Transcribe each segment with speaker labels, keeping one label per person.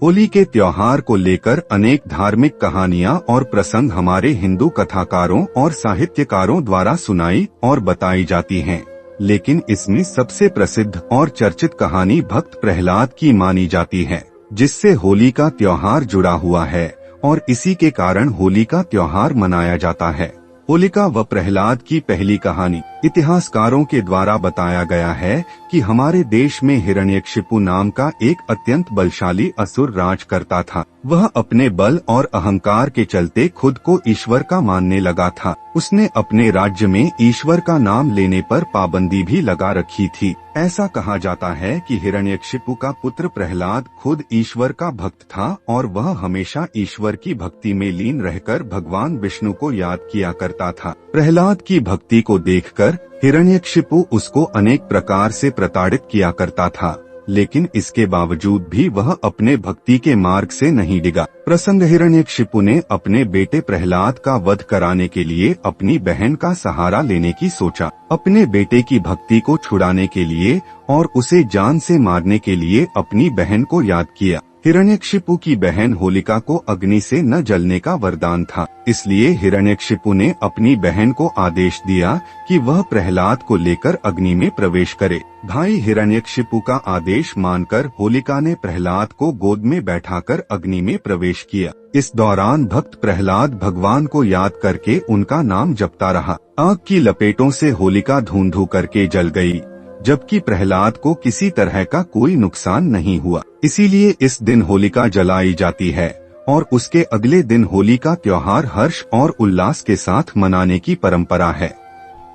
Speaker 1: होली के त्योहार को लेकर अनेक धार्मिक कहानियां और प्रसंग हमारे हिंदू कथाकारों और साहित्यकारों द्वारा सुनाई और बताई जाती हैं। लेकिन इसमें सबसे प्रसिद्ध और चर्चित कहानी भक्त प्रहलाद की मानी जाती है, जिससे होली का त्योहार जुड़ा हुआ है और इसी के कारण होली का त्योहार मनाया जाता है। होलिका व प्रहलाद की पहली कहानी इतिहासकारों के द्वारा बताया गया है कि हमारे देश में हिरण्यकशिपु नाम का एक अत्यंत बलशाली असुर राज करता था। वह अपने बल और अहंकार के चलते खुद को ईश्वर का मानने लगा था। उसने अपने राज्य में ईश्वर का नाम लेने पर पाबंदी भी लगा रखी थी। ऐसा कहा जाता है कि हिरण्यकशिपु का पुत्र प्रहलाद खुद ईश्वर का भक्त था और वह हमेशा ईश्वर की भक्ति में लीन रहकर भगवान विष्णु को याद किया करता था। प्रहलाद की भक्ति को देखकर हिरण्यकशिपु उसको अनेक प्रकार से प्रताड़ित किया करता था, लेकिन इसके बावजूद भी वह अपने भक्ति के मार्ग से नहीं डिगा। प्रसंग हिरण्यकशिपु ने अपने बेटे प्रहलाद का वध कराने के लिए अपनी बहन का सहारा लेने की सोचा। अपने बेटे की भक्ति को छुड़ाने के लिए और उसे जान से मारने के लिए अपनी बहन को याद किया। हिरण्यकशिपु की बहन होलिका को अग्नि से न जलने का वरदान था, इसलिए हिरण्यकशिपु ने अपनी बहन को आदेश दिया कि वह प्रहलाद को लेकर अग्नि में प्रवेश करे। भाई हिरण्यकशिपु का आदेश मानकर होलिका ने प्रहलाद को गोद में बैठाकर अग्नि में प्रवेश किया। इस दौरान भक्त प्रहलाद भगवान को याद करके उनका नाम जपता रहा। आग की लपेटों से होलिका धूं-धूं करके जल गई, जबकि प्रहलाद को किसी तरह का कोई नुकसान नहीं हुआ। इसीलिए इस दिन होलिका जलाई जाती है और उसके अगले दिन होली का त्योहार हर्ष और उल्लास के साथ मनाने की परंपरा है।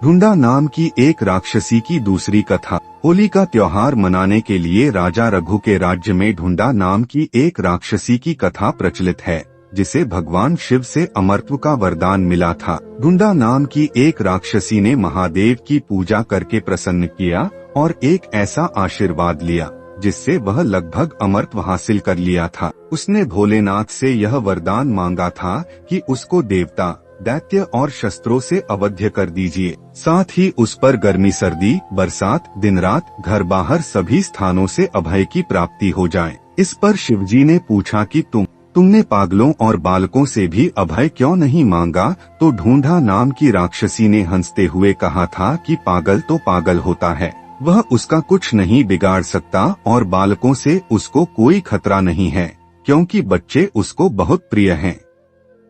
Speaker 1: ढूंढा नाम की एक राक्षसी की दूसरी कथा। होली का त्योहार मनाने के लिए राजा रघु के राज्य में ढूंढा नाम की एक राक्षसी की कथा प्रचलित है, जिसे भगवान शिव से अमरत्व का वरदान मिला था। ढूंढा नाम की एक राक्षसी ने महादेव की पूजा करके प्रसन्न किया और एक ऐसा आशीर्वाद लिया जिससे वह लगभग अमरत्व हासिल कर लिया था। उसने भोलेनाथ से यह वरदान मांगा था कि उसको देवता, दैत्य और शस्त्रों से अवध्य कर दीजिए। साथ ही उस पर गर्मी, सर्दी, बरसात, दिन रात, घर बाहर सभी स्थानों से अभय की प्राप्ति हो जाए। इस पर शिवजी ने पूछा कि तुमने पागलों और बालकों से भी अभय क्यों नहीं मांगा? तो ढूंढा नाम की राक्षसी ने हंसते हुए कहा था कि पागल तो पागल होता है, वह उसका कुछ नहीं बिगाड़ सकता और बालकों से उसको कोई खतरा नहीं है, क्योंकि बच्चे उसको बहुत प्रिय हैं।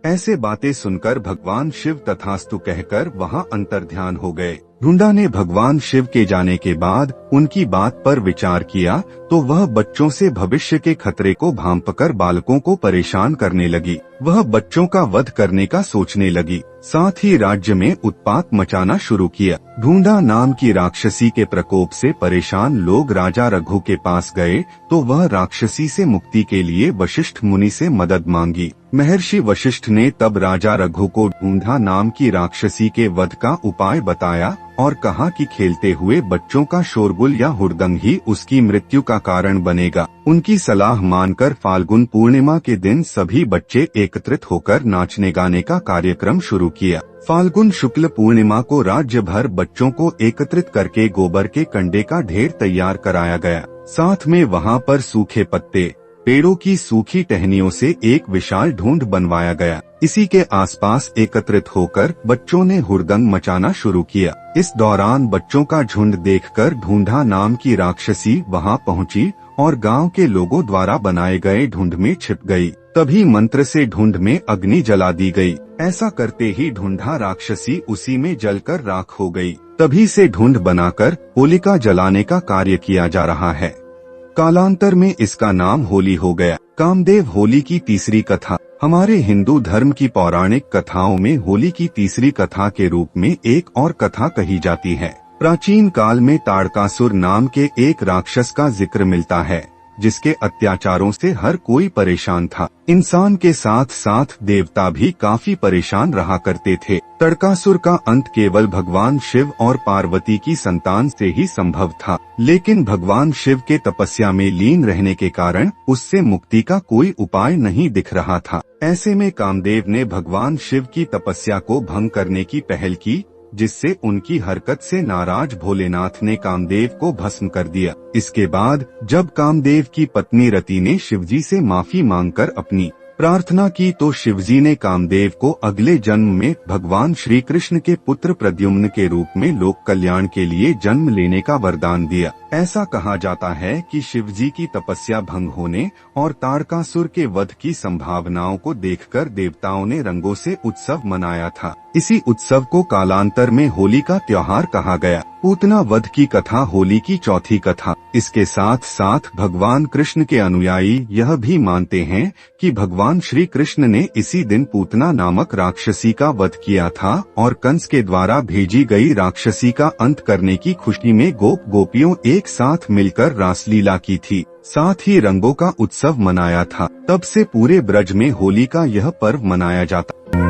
Speaker 1: ऐसे बातें सुनकर भगवान शिव तथास्तु कहकर वहां अंतर्ध्यान हो गए। ढूंढा ने भगवान शिव के जाने के बाद उनकी बात पर विचार किया तो वह बच्चों से भविष्य के खतरे को भांपकर बालकों को परेशान करने लगी। वह बच्चों का वध करने का सोचने लगी, साथ ही राज्य में उत्पात मचाना शुरू किया। ढूंढा नाम की राक्षसी के प्रकोप से परेशान लोग राजा रघु के पास गए तो वह राक्षसी से मुक्ति के लिए वशिष्ठ मुनि से मदद मांगी। महर्षि वशिष्ठ ने तब राजा रघु को ढूंढा नाम की राक्षसी के वध का उपाय बताया और कहा कि खेलते हुए बच्चों का शोरगुल या हुड़दंग ही उसकी मृत्यु का कारण बनेगा। उनकी सलाह मानकर फाल्गुन पूर्णिमा के दिन सभी बच्चे एकत्रित होकर नाचने गाने का कार्यक्रम शुरू किया। फाल्गुन शुक्ल पूर्णिमा को राज्य भर बच्चों को एकत्रित करके गोबर के कंडे का ढेर तैयार कराया गया। साथ में वहां पर सूखे पत्ते, पेड़ों की सूखी टहनियों से एक विशाल ढूंढ बनवाया गया। इसी के आसपास एकत्रित होकर बच्चों ने हुड़दंग मचाना शुरू किया। इस दौरान बच्चों का झुंड देखकर ढूंढा नाम की राक्षसी वहां पहुंची और गांव के लोगों द्वारा बनाए गए ढूंढ में छिप गई। तभी मंत्र से ढूंढ में अग्नि जला दी गई। ऐसा करते ही ढूंढा राक्षसी उसी में जलकर राख हो गई। तभी से ढूंढ बनाकर होलिका जलाने का कार्य किया जा रहा है। कालांतर में इसका नाम होली हो गया। कामदेव होली की तीसरी कथा। हमारे हिंदू धर्म की पौराणिक कथाओं में होली की तीसरी कथा के रूप में एक और कथा कही जाती है। प्राचीन काल में ताड़कासुर नाम के एक राक्षस का जिक्र मिलता है, जिसके अत्याचारों से हर कोई परेशान था। इंसान के साथ साथ देवता भी काफी परेशान रहा करते थे। ताड़कासुर का अंत केवल भगवान शिव और पार्वती की संतान से ही संभव था, लेकिन भगवान शिव के तपस्या में लीन रहने के कारण उससे मुक्ति का कोई उपाय नहीं दिख रहा था। ऐसे में कामदेव ने भगवान शिव की तपस्या को भंग करने की पहल की। जिससे उनकी हरकत से नाराज भोलेनाथ ने कामदेव को भस्म कर दिया। इसके बाद जब कामदेव की पत्नी रति ने शिवजी से माफी मांगकर अपनी प्रार्थना की तो शिवजी ने कामदेव को अगले जन्म में भगवान श्री कृष्ण के पुत्र प्रद्युम्न के रूप में लोक कल्याण के लिए जन्म लेने का वरदान दिया। ऐसा कहा जाता है कि शिवजी की तपस्या भंग होने और तारकासुर के वध की संभावनाओं को देखकर देवताओं ने रंगों से उत्सव मनाया था। इसी उत्सव को कालांतर में होली का त्योहार कहा गया। पूतना वध की कथा होली की चौथी कथा। इसके साथ साथ भगवान कृष्ण के अनुयायी यह भी मानते हैं कि भगवान श्री कृष्ण ने इसी दिन पूतना नामक राक्षसी का वध किया था और कंस के द्वारा भेजी गई राक्षसी का अंत करने की खुशी में गोप गोपियों एक साथ मिलकर रासलीला की थी, साथ ही रंगों का उत्सव मनाया था। तब से पूरे ब्रज में होली का यह पर्व मनाया जाता है।